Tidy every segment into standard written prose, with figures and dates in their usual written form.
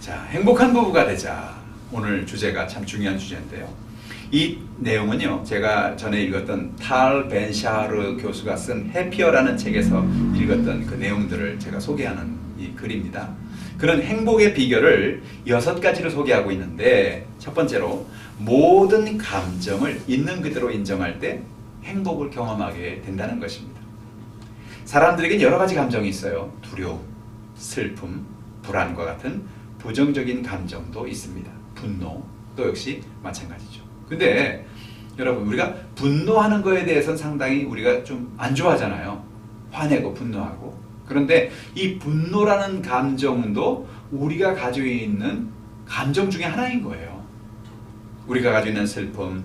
자, 행복한 부부가 되자. 오늘 주제가 참 중요한 주제인데요. 이 내용은요, 제가 전에 읽었던 탈 벤샤르 교수가 쓴 해피어라는 책에서 읽었던 그 내용들을 제가 소개하는 이 글입니다. 그런 행복의 비결을 6가지로 소개하고 있는데, 첫 번째로 모든 감정을 있는 그대로 인정할 때 행복을 경험하게 된다는 것입니다. 사람들에겐 여러 가지 감정이 있어요. 두려움, 슬픔, 불안과 같은 부정적인 감정도 있습니다. 분노도 역시 마찬가지죠. 근데 여러분, 우리가 분노하는 거에 대해서는 상당히 우리가 좀 안 좋아하잖아요. 화내고 분노하고. 그런데 이 분노라는 감정도 우리가 가지고 있는 감정 중에 하나인 거예요. 우리가 가지고 있는 슬픔,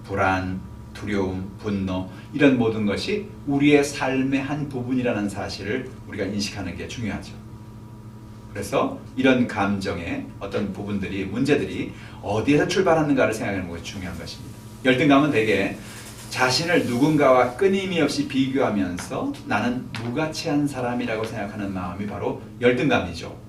불안, 두려움, 분노, 이런 모든 것이 우리의 삶의 한 부분이라는 사실을 우리가 인식하는 게 중요하죠. 그래서 이런 감정의 어떤 부분들이, 문제들이 어디에서 출발하는가를 생각하는 것이 중요한 것입니다. 열등감은 대개 자신을 누군가와 끊임없이 비교하면서 나는 무가치한 사람이라고 생각하는 마음이 바로 열등감이죠.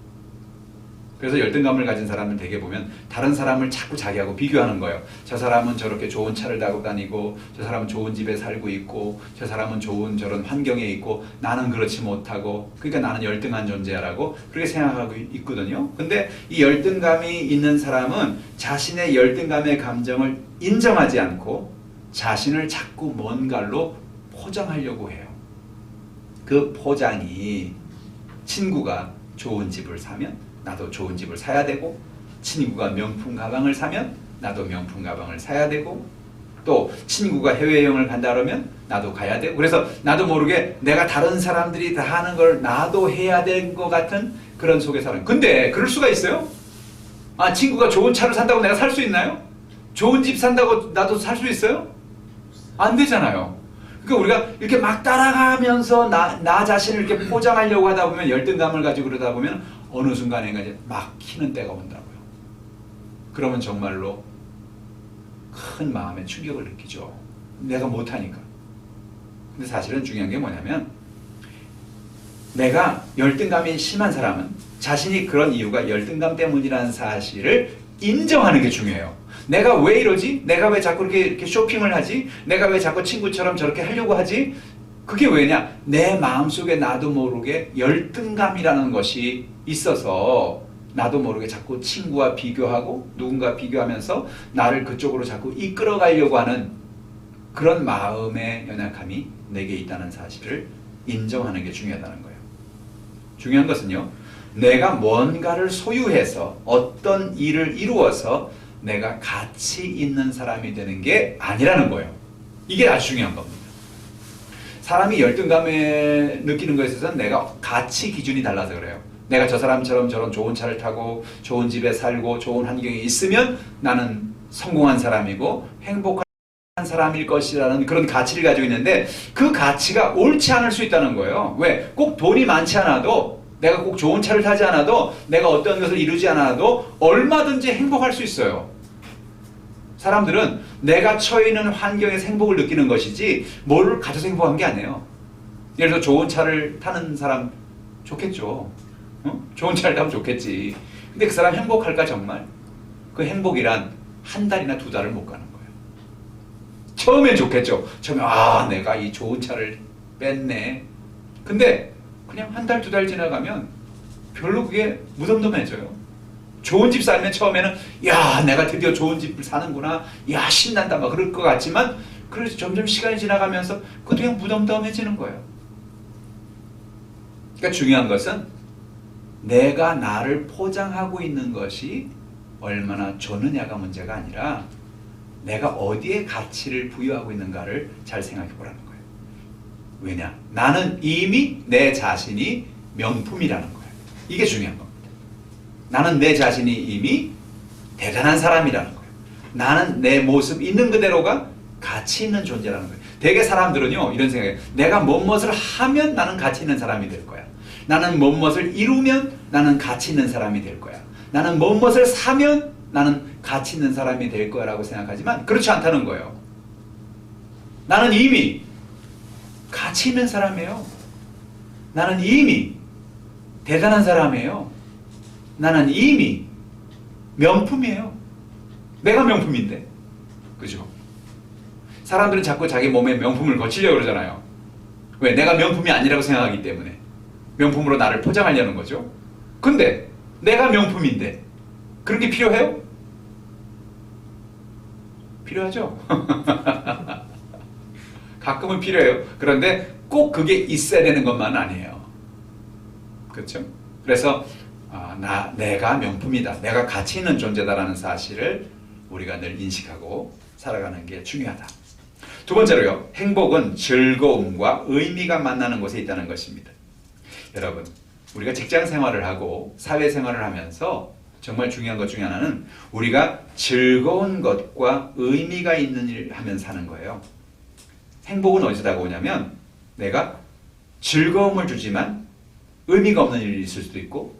그래서 열등감을 가진 사람은 대개 보면 다른 사람을 자꾸 자기하고 비교하는 거예요. 저 사람은 저렇게 좋은 차를 타고 다니고, 저 사람은 좋은 집에 살고 있고, 저 사람은 좋은 저런 환경에 있고, 나는 그렇지 못하고, 그러니까 나는 열등한 존재라고 그렇게 생각하고 있거든요. 근데 이 열등감이 있는 사람은 자신의 열등감의 감정을 인정하지 않고 자신을 자꾸 뭔가로 포장하려고 해요. 그 포장이 친구가 좋은 집을 사면 나도 좋은 집을 사야 되고, 친구가 명품 가방을 사면 나도 명품 가방을 사야 되고, 또 친구가 해외여행을 간다 그러면 나도 가야 되고, 그래서 나도 모르게 내가 다른 사람들이 다 하는 걸 나도 해야 될 것 같은 그런 속에 사는. 근데 그럴 수가 있어요? 아, 친구가 좋은 차를 산다고 내가 살 수 있나요? 좋은 집 산다고 나도 살 수 있어요? 안 되잖아요. 그러니까 우리가 이렇게 막 따라가면서 나 자신을 이렇게 포장하려고 하다 보면, 열등감을 가지고 그러다 보면 어느 순간에 이제 막히는 때가 온다고요. 그러면 정말로 큰 마음의 충격을 느끼죠. 내가 못하니까. 근데 사실은 중요한 게 뭐냐면, 내가 열등감이 심한 사람은 자신이 그런 이유가 열등감 때문이라는 사실을 인정하는 게 중요해요. 내가 왜 이러지? 내가 왜 자꾸 이렇게 쇼핑을 하지? 내가 왜 자꾸 친구처럼 저렇게 하려고 하지? 그게 왜냐? 내 마음속에 나도 모르게 열등감이라는 것이 있어서 나도 모르게 자꾸 친구와 비교하고 누군가 비교하면서 나를 그쪽으로 자꾸 이끌어 가려고 하는 그런 마음의 연약함이 내게 있다는 사실을 인정하는 게 중요하다는 거예요. 중요한 것은요, 내가 뭔가를 소유해서 어떤 일을 이루어서 내가 가치 있는 사람이 되는 게 아니라는 거예요. 이게 아주 중요한 겁니다. 사람이 열등감에 느끼는 것에 있어서는 내가 가치 기준이 달라서 그래요. 내가 저 사람처럼 저런 좋은 차를 타고 좋은 집에 살고 좋은 환경에 있으면 나는 성공한 사람이고 행복한 사람일 것이라는 그런 가치를 가지고 있는데, 그 가치가 옳지 않을 수 있다는 거예요. 왜? 꼭 돈이 많지 않아도, 내가 꼭 좋은 차를 타지 않아도, 내가 어떤 것을 이루지 않아도 얼마든지 행복할 수 있어요. 사람들은 내가 처해 있는 환경에서 행복을 느끼는 것이지 뭘 가져서 행복한 게 아니에요. 예를 들어 좋은 차를 타는 사람 좋겠죠. 좋은 차를 타면 좋겠지. 근데 그 사람 행복할까 정말? 그 행복이란 한 달이나 2달을 못 가는 거예요. 처음엔 좋겠죠. 처음에 내가 이 좋은 차를 뺐네. 근데 그냥 한 달, 2달 지나가면 별로 그게 무덤덤해져요. 좋은 집 살면 처음에는 야, 내가 드디어 좋은 집을 사는구나, 야, 신난다, 막 그럴 것 같지만, 그래서 점점 시간이 지나가면서 그것도 그냥 무덤덤해지는 거예요. 그러니까 중요한 것은 내가 나를 포장하고 있는 것이 얼마나 좋느냐가 문제가 아니라 내가 어디에 가치를 부여하고 있는가를 잘 생각해 보라는 거예요. 왜냐? 나는 이미 내 자신이 명품이라는 거예요. 이게 중요한 겁니다. 나는 내 자신이 이미 대단한 사람이라는 거예요. 나는 내 모습 있는 그대로가 가치 있는 존재라는 거예요. 대개 사람들은요, 이런 생각이에요. 내가 무엇을 하면 나는 가치 있는 사람이 될 거야. 나는 무엇을 이루면 나는 가치 있는 사람이 될 거야. 나는 무엇을 사면 나는 가치 있는 사람이 될 거야 라고 생각하지만 그렇지 않다는 거예요. 나는 이미 가치 있는 사람이에요. 나는 이미 대단한 사람이에요. 나는 이미 명품이에요. 내가 명품인데. 그죠? 사람들은 자꾸 자기 몸에 명품을 거치려고 그러잖아요. 왜? 내가 명품이 아니라고 생각하기 때문에. 명품으로 나를 포장하려는 거죠. 근데 내가 명품인데 그런 게 필요해요? 필요하죠? 가끔은 필요해요. 그런데 꼭 그게 있어야 되는 것만 아니에요. 그렇죠? 그래서 내가 명품이다. 내가 가치 있는 존재다라는 사실을 우리가 늘 인식하고 살아가는 게 중요하다. 두 번째로요. 행복은 즐거움과 의미가 만나는 곳에 있다는 것입니다. 여러분, 우리가 직장 생활을 하고 사회 생활을 하면서 정말 중요한 것 중에 하나는 우리가 즐거운 것과 의미가 있는 일을 하면 사는 거예요. 행복은 어디서 오냐면 내가 즐거움을 주지만 의미가 없는 일이 있을 수도 있고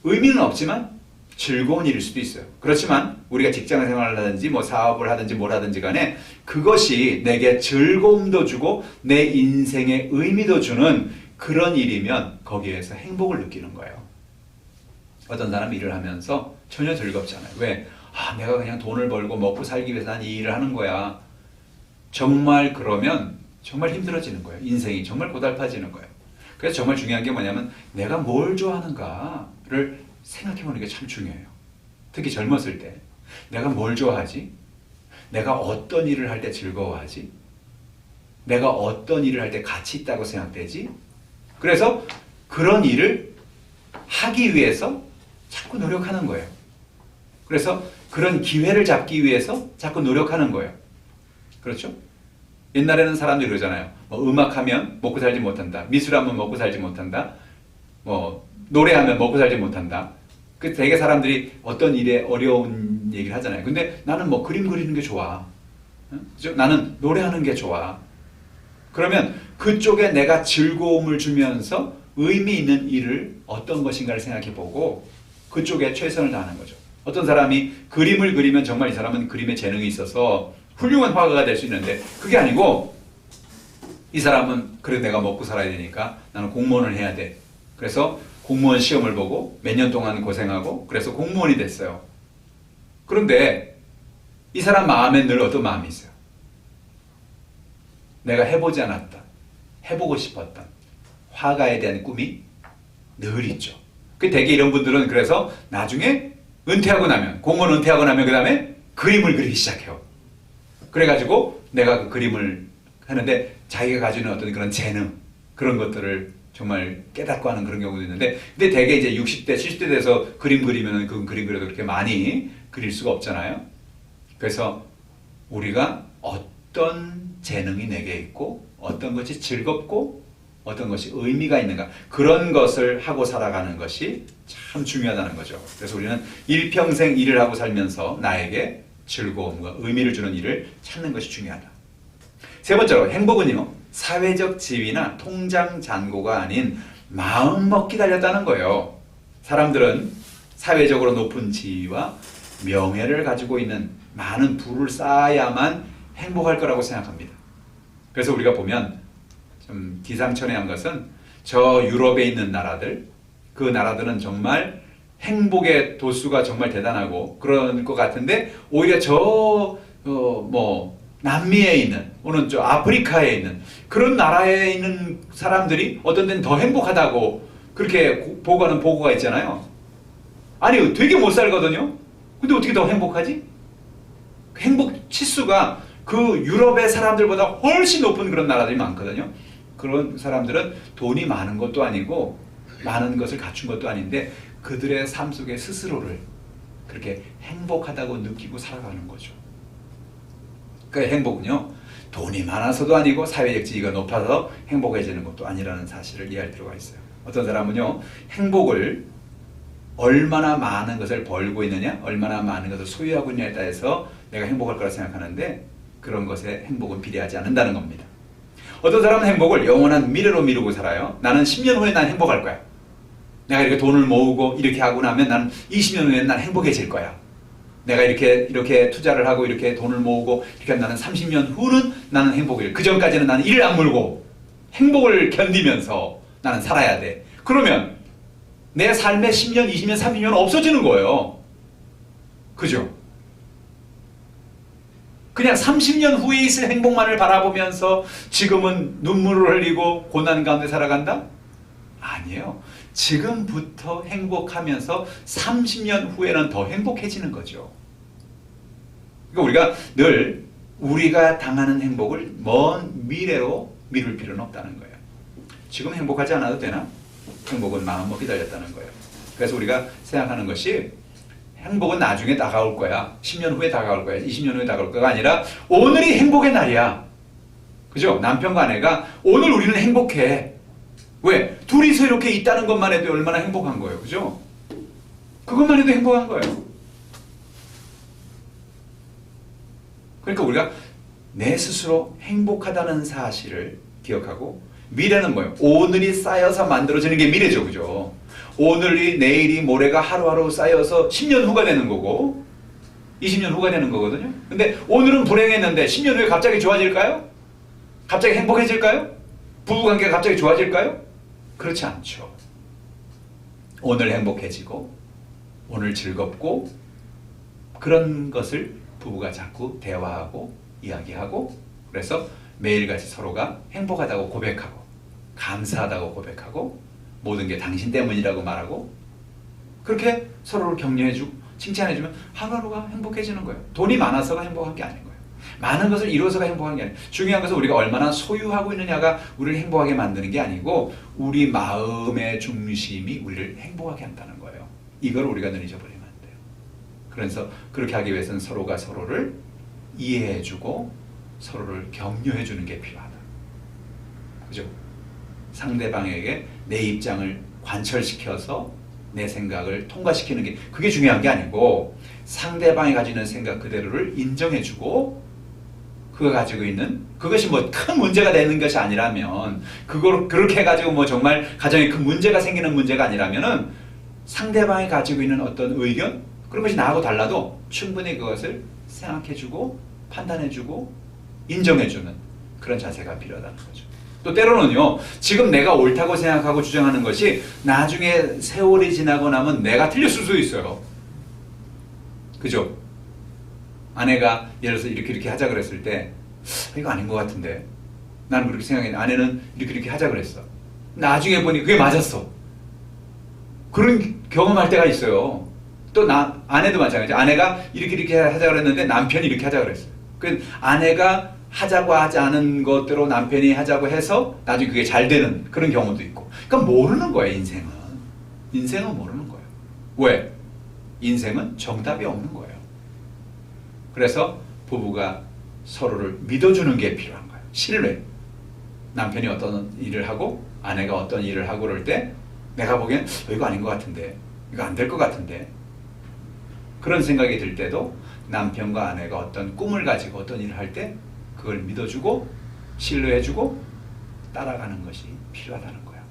의미는 없지만 즐거운 일일 수도 있어요. 그렇지만 우리가 직장 생활을 하든지 뭐 사업을 하든지 뭘 하든지 간에 그것이 내게 즐거움도 주고 내 인생에 의미도 주는 그런 일이면 거기에서 행복을 느끼는 거예요. 어떤 사람이 일을 하면서 전혀 즐겁지 않아요. 왜? 내가 그냥 돈을 벌고 먹고 살기 위해서 난 이 일을 하는 거야. 정말 그러면 정말 힘들어지는 거예요. 인생이 정말 고달파지는 거예요. 그래서 정말 중요한 게 뭐냐면 내가 뭘 좋아하는가를 생각해보는 게 참 중요해요. 특히 젊었을 때 내가 뭘 좋아하지? 내가 어떤 일을 할 때 즐거워하지? 내가 어떤 일을 할 때 가치 있다고 생각되지? 그래서 그런 일을 하기 위해서 자꾸 노력하는 거예요. 그래서 그런 기회를 잡기 위해서 자꾸 노력하는 거예요. 그렇죠? 옛날에는 사람들이 그러잖아요. 음악하면 먹고 살지 못한다. 미술하면 먹고 살지 못한다. 노래하면 먹고 살지 못한다. 그 되게 사람들이 어떤 일에 어려운 얘기를 하잖아요. 근데 나는 그림 그리는 게 좋아. 그죠? 나는 노래하는 게 좋아. 그러면 그쪽에 내가 즐거움을 주면서 의미 있는 일을 어떤 것인가를 생각해 보고 그쪽에 최선을 다하는 거죠. 어떤 사람이 그림을 그리면 정말 이 사람은 그림에 재능이 있어서 훌륭한 화가가 될 수 있는데 그게 아니고 이 사람은 그래 내가 먹고 살아야 되니까 나는 공무원을 해야 돼. 그래서 공무원 시험을 보고 몇 년 동안 고생하고 그래서 공무원이 됐어요. 그런데 이 사람 마음에 늘 어떤 마음이 있어요? 내가 해보지 않았다. 해보고 싶었던 화가에 대한 꿈이 늘 있죠. 되게 이런 분들은 그래서 나중에 은퇴하고 나면 공무원 은퇴하고 나면 그 다음에 그림을 그리기 시작해요. 그래가지고 내가 그 그림을 하는데 자기가 가지고 있는 어떤 그런 재능 그런 것들을 정말 깨닫고 하는 그런 경우도 있는데 근데 되게 이제 60대 70대 돼서 그림 그리면 그 그림 그려도 그렇게 많이 그릴 수가 없잖아요. 그래서 우리가 어떤 재능이 내게 있고 어떤 것이 즐겁고 어떤 것이 의미가 있는가 그런 것을 하고 살아가는 것이 참 중요하다는 거죠. 그래서 우리는 일평생 일을 하고 살면서 나에게 즐거움과 의미를 주는 일을 찾는 것이 중요하다. 세 번째로 행복은요. 사회적 지위나 통장 잔고가 아닌 마음먹기 달렸다는 거예요. 사람들은 사회적으로 높은 지위와 명예를 가지고 있는 많은 부를 쌓아야만 행복할 거라고 생각합니다. 그래서 우리가 보면 좀 기상천외한 것은 저 유럽에 있는 나라들 그 나라들은 정말 행복의 도수가 정말 대단하고 그런 것 같은데 오히려 남미에 있는 또는 저 아프리카에 있는 그런 나라에 있는 사람들이 어떤 데는 더 행복하다고 그렇게 보고하는 보고가 있잖아요. 아니 되게 못 살거든요. 근데 어떻게 더 행복하지? 행복 치수가 그 유럽의 사람들보다 훨씬 높은 그런 나라들이 많거든요. 그런 사람들은 돈이 많은 것도 아니고 많은 것을 갖춘 것도 아닌데 그들의 삶 속에 스스로를 그렇게 행복하다고 느끼고 살아가는 거죠. 그 행복은요. 돈이 많아서도 아니고 사회적 지위가 높아서 행복해지는 것도 아니라는 사실을 이해할 필요가 있어요. 어떤 사람은요. 행복을 얼마나 많은 것을 벌고 있느냐 얼마나 많은 것을 소유하고 있느냐에 따라서 내가 행복할 거라 생각하는데 그런 것에 행복은 비례하지 않는다는 겁니다. 어떤 사람은 행복을 영원한 미래로 미루고 살아요. 나는 10년 후에 난 행복할 거야. 내가 이렇게 돈을 모으고 이렇게 하고 나면 난 20년 후에 난 행복해질 거야. 내가 이렇게 투자를 하고 이렇게 돈을 모으고 이렇게 하면 나는 30년 후는 나는 행복해. 그 전까지는 나는 일을 악물고 행복을 견디면서 나는 살아야 돼. 그러면 내 삶의 10년, 20년, 30년 없어지는 거예요. 그죠? 그냥 30년 후에 있을 행복만을 바라보면서 지금은 눈물을 흘리고 고난 가운데 살아간다? 아니에요. 지금부터 행복하면서 30년 후에는 더 행복해지는 거죠. 그러니까 우리가 늘 우리가 당하는 행복을 먼 미래로 미룰 필요는 없다는 거예요. 지금 행복하지 않아도 되나? 행복은 마음먹기 달렸다는 거예요. 그래서 우리가 생각하는 것이 행복은 나중에 다가올 거야. 10년 후에 다가올 거야. 20년 후에 다가올 거가 아니라 오늘이 행복의 날이야. 그죠? 남편과 아내가 오늘 우리는 행복해. 왜? 둘이서 이렇게 있다는 것만 해도 얼마나 행복한 거예요. 그죠? 그것만 해도 행복한 거예요. 그러니까 우리가 내 스스로 행복하다는 사실을 기억하고 미래는 뭐예요? 오늘이 쌓여서 만들어지는 게 미래죠. 그죠? 오늘이 내일이 모레가 하루하루 쌓여서 10년 후가 되는 거고 20년 후가 되는 거거든요. 근데 오늘은 불행했는데 10년 후에 갑자기 좋아질까요? 갑자기 행복해질까요? 부부관계가 갑자기 좋아질까요? 그렇지 않죠. 오늘 행복해지고 오늘 즐겁고 그런 것을 부부가 자꾸 대화하고 이야기하고 그래서 매일같이 서로가 행복하다고 고백하고 감사하다고 고백하고 모든 게 당신 때문이라고 말하고 그렇게 서로를 격려해주고 칭찬해주면 하루하루가 행복해지는 거예요. 돈이 많아서가 행복한 게 아닌 거예요. 많은 것을 이루어서가 행복한 게 아니에요. 중요한 것은 우리가 얼마나 소유하고 있느냐가 우리를 행복하게 만드는 게 아니고 우리 마음의 중심이 우리를 행복하게 한다는 거예요. 이걸 우리가 늘 잊어버리면 안 돼요. 그래서 그렇게 하기 위해서는 서로가 서로를 이해해주고 서로를 격려해주는 게 필요하다. 그죠? 상대방에게 내 입장을 관철시켜서 내 생각을 통과시키는 게 그게 중요한 게 아니고 상대방이 가지는 생각 그대로를 인정해주고 그가 가지고 있는 그것이 뭐 큰 문제가 되는 것이 아니라면 그걸 그렇게 해가지고 뭐 정말 가정에 큰 문제가 생기는 문제가 아니라면은 상대방이 가지고 있는 어떤 의견 그런 것이 나하고 달라도 충분히 그것을 생각해주고 판단해주고 인정해주는 그런 자세가 필요하다는 거죠. 또 때로는요 지금 내가 옳다고 생각하고 주장하는 것이 나중에 세월이 지나고 나면 내가 틀렸을 수도 있어요. 그죠? 아내가 예를 들어서 이렇게 하자 그랬을 때 이거 아닌 것 같은데 나는 그렇게 생각했는데 아내는 이렇게 하자 그랬어. 나중에 보니 그게 맞았어. 그런 경험할 때가 있어요. 또 아내도 마찬가지. 아내가 이렇게 하자 그랬는데 남편이 이렇게 하자 그랬어요. 그 아내가 하자고 하지 않은 것대로 남편이 하자고 해서 나중에 그게 잘 되는 그런 경우도 있고. 그러니까 모르는 거예요, 인생은. 인생은 모르는 거예요. 왜? 인생은 정답이 없는 거예요. 그래서 부부가 서로를 믿어주는 게 필요한 거예요. 신뢰. 남편이 어떤 일을 하고 아내가 어떤 일을 하고 그럴 때 내가 보기엔 이거 아닌 것 같은데 이거 안 될 것 같은데 그런 생각이 들 때도 남편과 아내가 어떤 꿈을 가지고 어떤 일을 할 때 그걸 믿어주고 신뢰해주고 따라가는 것이 필요하다는 거예요.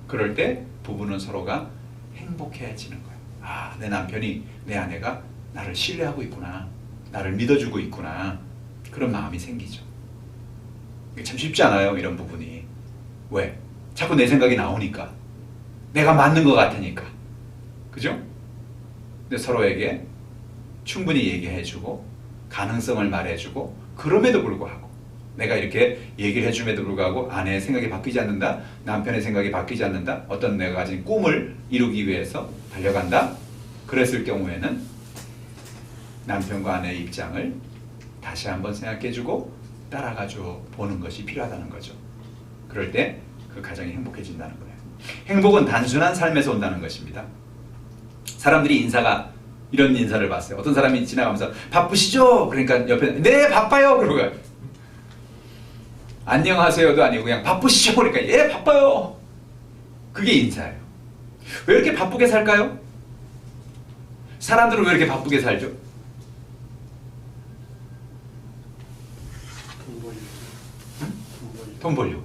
그럴 때 부부는 서로가 행복해지는 거예요. 아, 내 남편이 내 아내가 나를 신뢰하고 있구나. 나를 믿어주고 있구나. 그런 마음이 생기죠. 이게 참 쉽지 않아요. 이런 부분이. 왜? 자꾸 내 생각이 나오니까. 내가 맞는 것 같으니까. 그죠? 근데 서로에게 충분히 얘기해주고 가능성을 말해주고 그럼에도 불구하고 내가 이렇게 얘기를 해줌에도 불구하고 아내의 생각이 바뀌지 않는다. 남편의 생각이 바뀌지 않는다. 어떤 내가 가진 꿈을 이루기 위해서 달려간다. 그랬을 경우에는 남편과 아내의 입장을 다시 한번 생각해주고 따라가줘 보는 것이 필요하다는 거죠. 그럴 때 그 가정이 행복해진다는 거예요. 행복은 단순한 삶에서 온다는 것입니다. 사람들이 이런 인사를 봤어요. 어떤 사람이 지나가면서 바쁘시죠? 그러니까 옆에 네 바빠요. 그러고 가요. 안녕하세요도 아니고 그냥 바쁘시죠? 그러니까 예 바빠요. 그게 인사예요. 왜 이렇게 바쁘게 살까요? 사람들은 왜 이렇게 바쁘게 살죠? 돈 벌려고.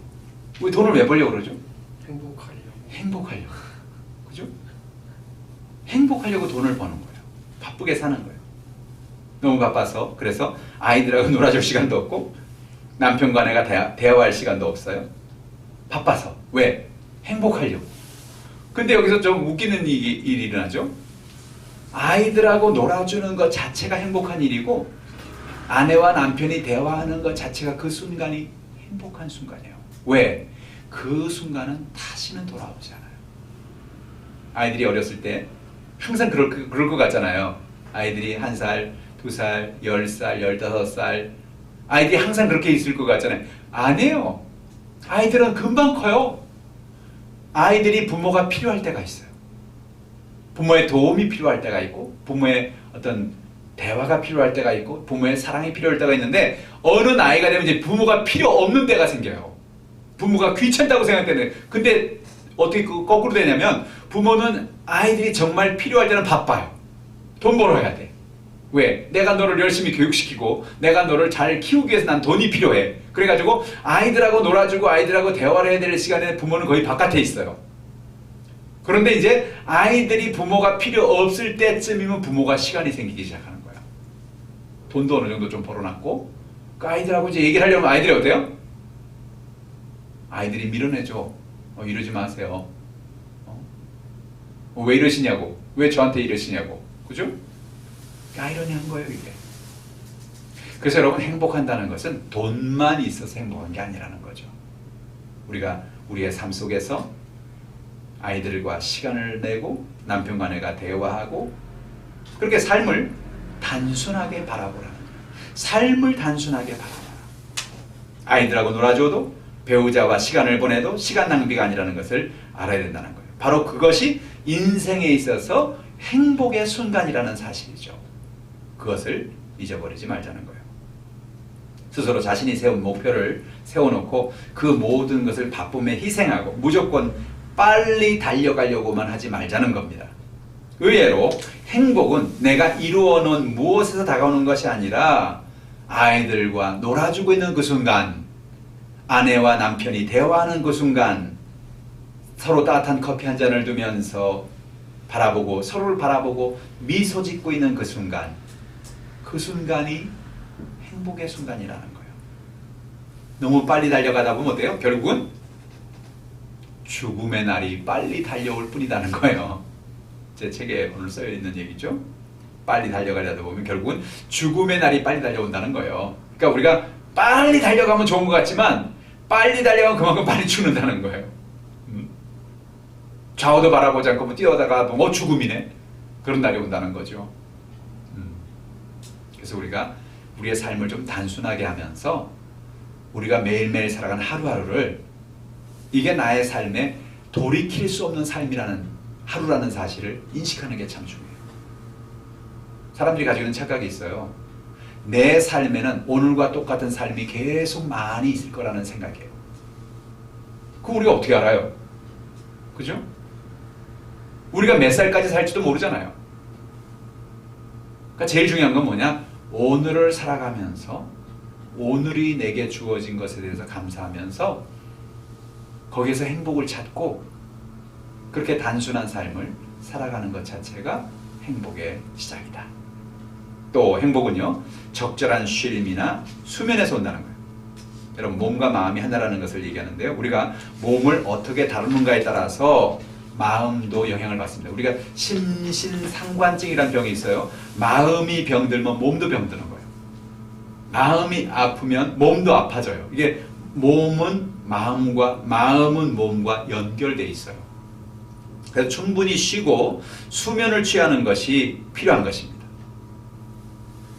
왜 돈을 왜 벌려고 그러죠? 행복하려고. 그죠? 행복하려고 돈을 버는 거예요. 바쁘게 사는 거예요. 너무 바빠서. 그래서 아이들하고 놀아줄 시간도 없고 남편과 아내가 대화할 시간도 없어요. 바빠서. 왜? 행복하려고. 근데 여기서 좀 웃기는 일이 일어나죠. 아이들하고 놀아주는 것 자체가 행복한 일이고 아내와 남편이 대화하는 것 자체가 그 순간이 행복한 순간이에요. 왜? 그 순간은 다시는 돌아오지 않아요. 아이들이 어렸을 때 항상 그럴 것 같잖아요. 아이들이 1살, 2살, 10살, 15살 아이들이 항상 그렇게 있을 것 같잖아요. 아니에요. 아이들은 금방 커요. 아이들이 부모가 필요할 때가 있어요. 부모의 도움이 필요할 때가 있고 부모의 어떤 대화가 필요할 때가 있고 부모의 사랑이 필요할 때가 있는데 어느 나이가 되면 이제 부모가 필요 없는 때가 생겨요. 부모가 귀찮다고 생각되는. 근데 어떻게 거꾸로 되냐면 부모는 아이들이 정말 필요할 때는 바빠요. 돈 벌어야 돼. 왜? 내가 너를 열심히 교육시키고 내가 너를 잘 키우기 위해서 난 돈이 필요해. 그래가지고 아이들하고 놀아주고 아이들하고 대화를 해야 될 시간에 부모는 거의 바깥에 있어요. 그런데 이제 아이들이 부모가 필요 없을 때쯤이면 부모가 시간이 생기기 시작하는 거야. 돈도 어느 정도 좀 벌어놨고 그 아이들하고 이제 얘기를 하려면 아이들이 어때요? 아이들이 밀어내죠. 이러지 마세요. 왜 이러시냐고. 왜 저한테 이러시냐고. 그죠? 아이러니한 거예요, 이게. 그래서 여러분 행복한다는 것은 돈만 있어서 행복한 게 아니라는 거죠. 우리가 우리의 삶 속에서 아이들과 시간을 내고 남편과 아내가 대화하고 그렇게 삶을 단순하게 바라보라는 거예요. 삶을 단순하게 바라보라. 아이들하고 놀아줘도 배우자와 시간을 보내도 시간 낭비가 아니라는 것을 알아야 된다는 거예요. 바로 그것이 인생에 있어서 행복의 순간이라는 사실이죠. 그것을 잊어버리지 말자는 거예요. 스스로 자신이 세운 목표를 세워놓고 그 모든 것을 바쁨에 희생하고 무조건 빨리 달려가려고만 하지 말자는 겁니다. 의외로 행복은 내가 이루어놓은 무엇에서 다가오는 것이 아니라 아이들과 놀아주고 있는 그 순간, 아내와 남편이 대화하는 그 순간, 서로 따뜻한 커피 한 잔을 두면서 바라보고 서로를 바라보고 미소 짓고 있는 그 순간, 그 순간이 행복의 순간이라는 거예요. 너무 빨리 달려가다 보면 어때요? 결국은 죽음의 날이 빨리 달려올 뿐이라는 거예요. 제 책에 오늘 써여 있는 얘기죠. 빨리 달려가려다 보면 결국은 죽음의 날이 빨리 달려온다는 거예요. 그러니까 우리가 빨리 달려가면 좋은 것 같지만 빨리 달려가면 그만큼 빨리 죽는다는 거예요. 좌우도 바라보지 않고 뭐 뛰어다가 뭐 죽음이네. 그런 날이 온다는 거죠. 그래서 우리가 우리의 삶을 좀 단순하게 하면서 우리가 매일매일 살아가는 하루하루를 이게 나의 삶에 돌이킬 수 없는 삶이라는 하루라는 사실을 인식하는 게 참 중요해요. 사람들이 가지고 있는 착각이 있어요. 내 삶에는 오늘과 똑같은 삶이 계속 많이 있을 거라는 생각이에요. 그거 우리가 어떻게 알아요? 그죠? 우리가 몇 살까지 살지도 모르잖아요. 그러니까 제일 중요한 건 뭐냐? 오늘을 살아가면서 오늘이 내게 주어진 것에 대해서 감사하면서 거기에서 행복을 찾고 그렇게 단순한 삶을 살아가는 것 자체가 행복의 시작이다. 또 행복은요, 적절한 쉼이나 수면에서 온다는 거예요. 여러분, 몸과 마음이 하나라는 것을 얘기하는데요. 우리가 몸을 어떻게 다루는가에 따라서 마음도 영향을 받습니다. 우리가 심신상관증이라는 병이 있어요. 마음이 병들면 몸도 병드는 거예요. 마음이 아프면 몸도 아파져요. 이게 몸은 마음과 마음은 몸과 연결돼 있어요. 그래서 충분히 쉬고 수면을 취하는 것이 필요한 것입니다.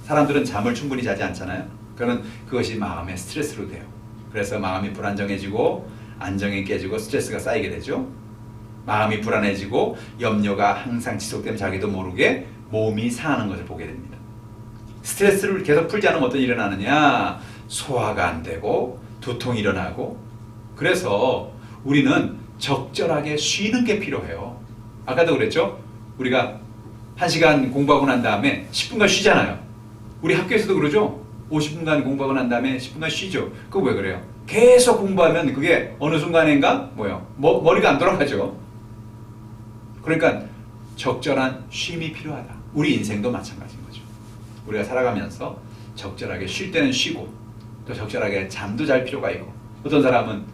사람들은 잠을 충분히 자지 않잖아요. 그러면 그것이 마음의 스트레스로 돼요. 그래서 마음이 불안정해지고 안정이 깨지고 스트레스가 쌓이게 되죠. 마음이 불안해지고 염려가 항상 지속되면 자기도 모르게 몸이 상하는 것을 보게 됩니다. 스트레스를 계속 풀지 않으면 어떤 일이 일어나느냐? 소화가 안 되고 두통이 일어나고. 그래서 우리는 적절하게 쉬는 게 필요해요. 아까도 그랬죠? 우리가 1시간 공부하고 난 다음에 10분간 쉬잖아요. 우리 학교에서도 그러죠? 50분간 공부하고 난 다음에 10분간 쉬죠. 그거 왜 그래요? 계속 공부하면 그게 어느 순간인가 머리가 안 돌아가죠. 그러니까 적절한 쉼이 필요하다. 우리 인생도 마찬가지인 거죠. 우리가 살아가면서 적절하게 쉴 때는 쉬고 또 적절하게 잠도 잘 필요가 있고 어떤 사람은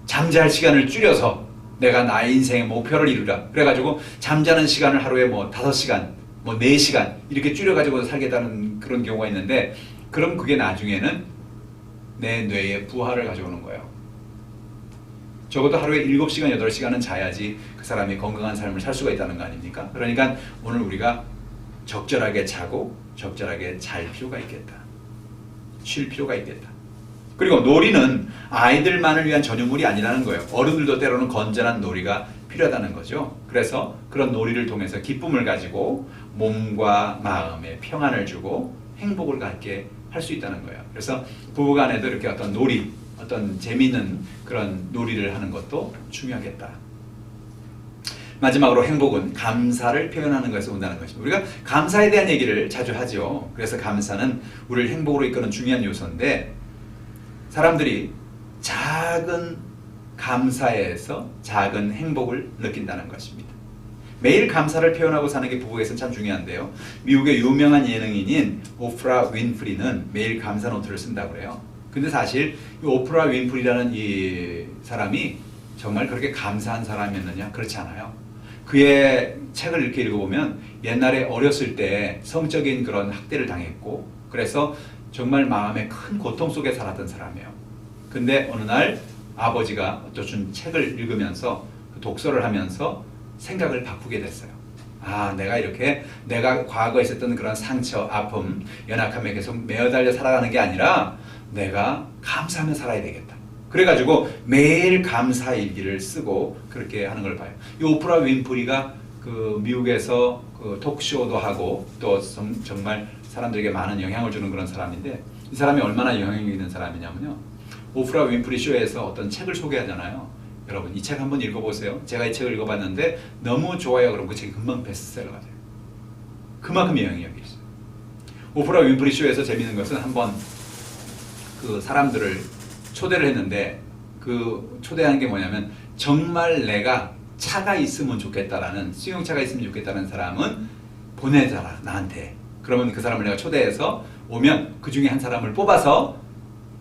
잠잘 시간을 줄여서 내가 나의 인생의 목표를 이루라. 그래가지고 잠자는 시간을 하루에 뭐 5시간, 뭐 4시간 이렇게 줄여가지고 살겠다는 그런 경우가 있는데, 그럼 그게 나중에는 내 뇌에 부하를 가져오는 거예요. 적어도 하루에 7시간, 8시간은 자야지 그 사람이 건강한 삶을 살 수가 있다는 거 아닙니까? 그러니까 오늘 우리가 적절하게 자고 적절하게 잘 필요가 있겠다. 쉴 필요가 있겠다. 그리고 놀이는 아이들만을 위한 전유물이 아니라는 거예요. 어른들도 때로는 건전한 놀이가 필요하다는 거죠. 그래서 그런 놀이를 통해서 기쁨을 가지고 몸과 마음에 평안을 주고 행복을 갖게 할 수 있다는 거예요. 그래서 부부간에도 이렇게 어떤 놀이, 어떤 재미있는 그런 놀이를 하는 것도 중요하겠다. 마지막으로 행복은 감사를 표현하는 것에서 온다는 것입니다. 우리가 감사에 대한 얘기를 자주 하죠. 그래서 감사는 우리를 행복으로 이끄는 중요한 요소인데, 사람들이 작은 감사에서 작은 행복을 느낀다는 것입니다. 매일 감사를 표현하고 사는 게 부부에서는 참 중요한데요. 미국의 유명한 예능인인 오프라 윈프리는 매일 감사 노트를 쓴다고 그래요. 근데 사실 이 오프라 윈프리라는 이 사람이 정말 그렇게 감사한 사람이었느냐? 그렇지 않아요. 그의 책을 이렇게 읽어보면 옛날에 어렸을 때 성적인 그런 학대를 당했고, 그래서 정말 마음에 큰 고통 속에 살았던 사람이에요. 근데 어느 날 아버지가 준 책을 읽으면서 독서를 하면서 생각을 바꾸게 됐어요. 아, 내가 과거에 있었던 그런 상처, 아픔, 연약함에 계속 매어달려 살아가는 게 아니라 내가 감사하며 살아야 되겠다. 그래가지고 매일 감사 일기를 쓰고 그렇게 하는 걸 봐요. 이 오프라 윈프리가 그 미국에서 그 토크쇼도 하고 또 정말 사람들에게 많은 영향을 주는 그런 사람인데, 이 사람이 얼마나 영향력 있는 사람이냐면요. 오프라 윈프리 쇼에서 어떤 책을 소개하잖아요. 여러분 이 책 한번 읽어보세요. 제가 이 책을 읽어봤는데 너무 좋아요. 그럼 그 책이 금방 베스트셀러가 돼요. 그만큼 영향력이 있어요. 오프라 윈프리 쇼에서 재밌는 것은 한번 그 사람들을 초대를 했는데, 그 초대하는 게 뭐냐면 정말 내가 차가 있으면 좋겠다라는, 승용차가 있으면 좋겠다는 사람은 보내자라 나한테. 그러면 그 사람을 내가 초대해서 오면 그 중에 한 사람을 뽑아서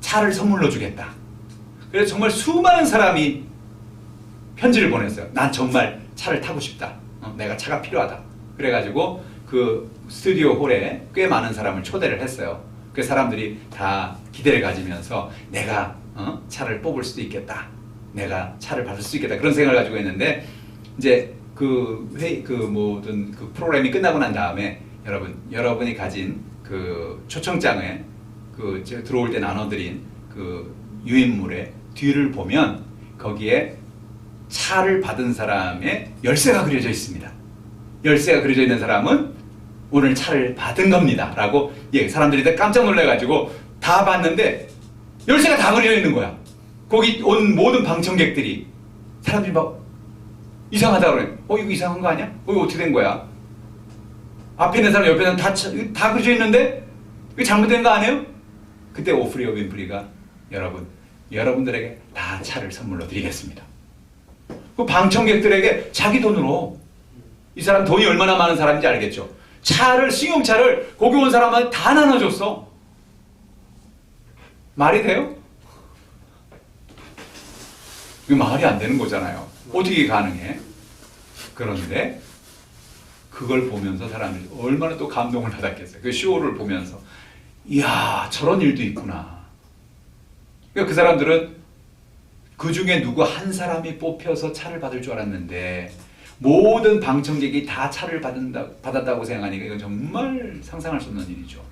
차를 선물로 주겠다. 그래서 정말 수많은 사람이 편지를 보냈어요. 난 정말 차를 타고 싶다. 내가 차가 필요하다. 그래가지고 그 스튜디오 홀에 꽤 많은 사람을 초대를 했어요. 그 사람들이 다 기대를 가지면서 내가 차를 뽑을 수도 있겠다. 내가 차를 받을 수 있겠다. 그런 생각을 가지고 있는데, 이제 그 회의, 그 모든 그 프로그램이 끝나고 난 다음에 여러분이 가진 그 초청장에 그 제가 들어올 때 나눠드린 그 유인물의 뒤를 보면 거기에 차를 받은 사람의 열쇠가 그려져 있습니다. 열쇠가 그려져 있는 사람은 오늘 차를 받은 겁니다. 라고 사람들이 깜짝 놀라가지고 다 봤는데 열쇠가 다 그려져 있는 거야. 거기 온 모든 방청객들이, 사람들이 막 이상하다 그래. 이거 이상한 거 아니야? 이거 어떻게 된 거야? 앞에 있는 사람, 옆에 있는 사람 다 그려져 있는데 이거 잘못된 거 아니에요? 그때 오프라 윈프리가 여러분들에게 다 차를 선물로 드리겠습니다. 그 방청객들에게 자기 돈으로, 이 사람 돈이 얼마나 많은 사람인지 알겠죠? 승용차를 거기 온 사람한테 다 나눠줬어. 말이 돼요? 이거 말이 안 되는 거잖아요. 어떻게 가능해? 그런데 그걸 보면서 사람들이 얼마나 또 감동을 받았겠어요. 그 쇼를 보면서 이야, 저런 일도 있구나. 그러니까 그 사람들은 그 중에 누구 한 사람이 뽑혀서 차를 받을 줄 알았는데 모든 방청객이 다 차를 받았다고 생각하니까 이건 정말 상상할 수 없는 일이죠.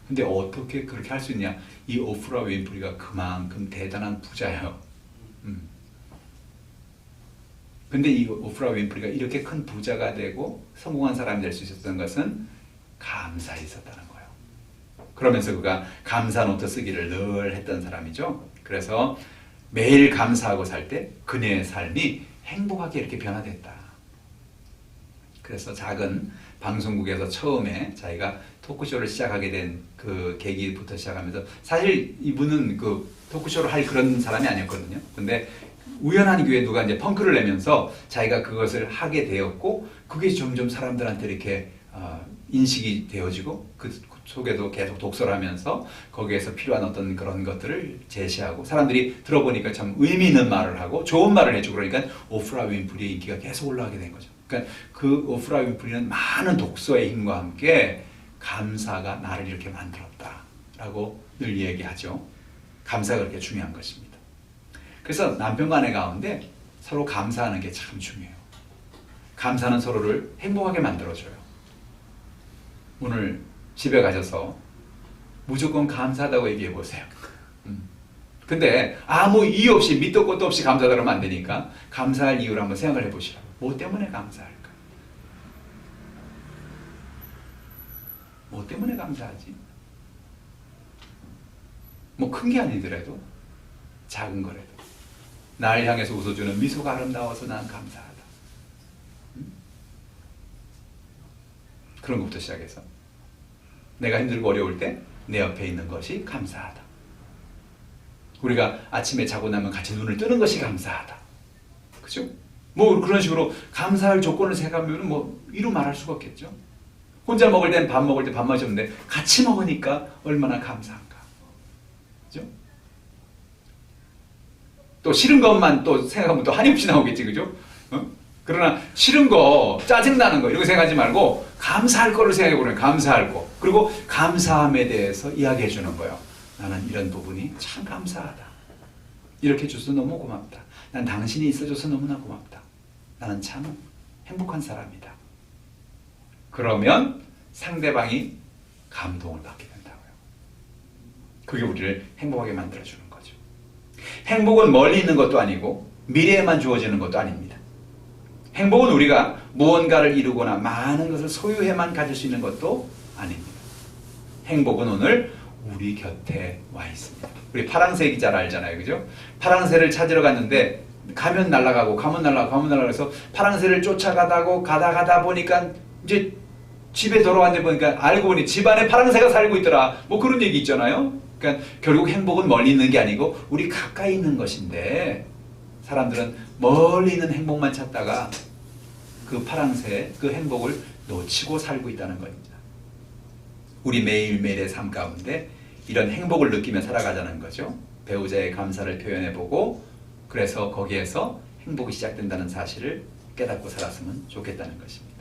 근데 어떻게 그렇게 할 수 있냐? 이 오프라 윈프리가 그만큼 대단한 부자예요. 근데 이 오프라 윈프리가 이렇게 큰 부자가 되고 성공한 사람이 될 수 있었던 것은 감사에 있었다는 거예요. 그러면서 그가 감사 노트 쓰기를 늘 했던 사람이죠. 그래서 매일 감사하고 살 때 그녀의 삶이 행복하게 이렇게 변화됐다. 그래서 작은 방송국에서 처음에 자기가 토크쇼를 시작하게 된 그 계기부터 시작하면서, 사실 이분은 그 토크쇼를 할 그런 사람이 아니었거든요. 근데 우연한 기회에 누가 이제 펑크를 내면서 자기가 그것을 하게 되었고, 그게 점점 사람들한테 이렇게 인식이 되어지고 그 속에도 계속 독서를 하면서 거기에서 필요한 어떤 그런 것들을 제시하고 사람들이 들어보니까 참 의미 있는 말을 하고 좋은 말을 해주고 그러니까 오프라 윈프리의 인기가 계속 올라가게 된 거죠. 그러니까 그 오프라 윈프리는 많은 독서의 힘과 함께 감사가 나를 이렇게 만들었다라고 늘 얘기하죠. 감사가 그렇게 중요한 것입니다. 그래서 남편과 아내 가운데 서로 감사하는 게 참 중요해요. 감사는 서로를 행복하게 만들어줘요. 오늘 집에 가셔서 무조건 감사하다고 얘기해 보세요. 근데 아무 이유 없이 밑도 끝도 없이 감사하다 그러면 안 되니까 감사할 이유를 한번 생각을 해보시라고. 뭐 때문에 감사할까? 뭐 때문에 감사하지? 뭐 큰 게 아니더라도 작은 거라도 날 향해서 웃어주는 미소가 아름다워서 난 감사하다. 그런 것부터 시작해서 내가 힘들고 어려울 때 내 옆에 있는 것이 감사하다. 우리가 아침에 자고 나면 같이 눈을 뜨는 것이 감사하다. 그죠? 뭐 그런 식으로 감사할 조건을 생각하면 뭐 이루 말할 수가 없겠죠. 혼자 먹을 땐 밥 먹을 때 밥 마셨는데 같이 먹으니까 얼마나 감사한가. 그죠? 또 싫은 것만 또 생각하면 또 한이 없이 나오겠지. 그죠? 그러나 싫은 거, 짜증나는 거 이런 거 생각하지 말고 감사할 거를 생각해 보는 거예요. 감사할 거. 그리고 감사함에 대해서 이야기해 주는 거예요. 나는 이런 부분이 참 감사하다. 이렇게 해줘서 너무 고맙다. 난 당신이 있어줘서 너무나 고맙다. 나는 참 행복한 사람이다. 그러면 상대방이 감동을 받게 된다고요. 그게 우리를 행복하게 만들어주는 거죠. 행복은 멀리 있는 것도 아니고 미래에만 주어지는 것도 아닙니다. 행복은 우리가 무언가를 이루거나 많은 것을 소유해만 가질 수 있는 것도 아닙니다. 행복은 오늘 우리 곁에 와 있습니다. 우리 파랑새기 잘 알잖아요. 그죠? 파랑새를 찾으러 갔는데 가면 날아가고 가면 날아가고 가면 날아가서 파랑새를 쫓아가다고 가다 보니까 이제 집에 돌아왔는데 보니까 알고 보니 집안에 파랑새가 살고 있더라. 뭐 그런 얘기 있잖아요. 그러니까 결국 행복은 멀리 있는 게 아니고 우리 가까이 있는 것인데 사람들은 멀리 있는 행복만 찾다가 그 파랑새, 그 행복을 놓치고 살고 있다는 겁니다. 우리 매일매일의 삶 가운데 이런 행복을 느끼며 살아가자는 거죠. 배우자의 감사를 표현해보고 그래서 거기에서 행복이 시작된다는 사실을 깨닫고 살았으면 좋겠다는 것입니다.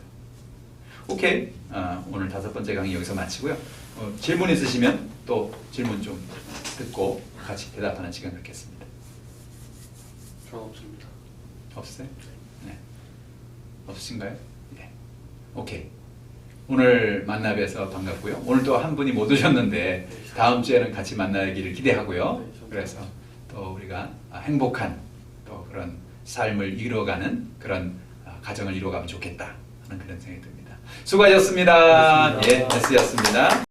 오케이. 오늘 5번째 강의 여기서 마치고요. 질문 있으시면 또 질문 좀 듣고 같이 대답하는 시간 갖겠습니다. 저는 없습니다. 없어요? 네. 없으신가요? 네. 오케이. 오늘 만나 뵈서 반갑고요. 오늘 또 한 분이 못 오셨는데 다음 주에는 같이 만나기를 기대하고요. 그래서 또 우리가 행복한 또 그런 삶을 이루어가는 그런 가정을 이루어가면 좋겠다 하는 그런 생각이 듭니다. 수고하셨습니다. 예, 메시였습니다.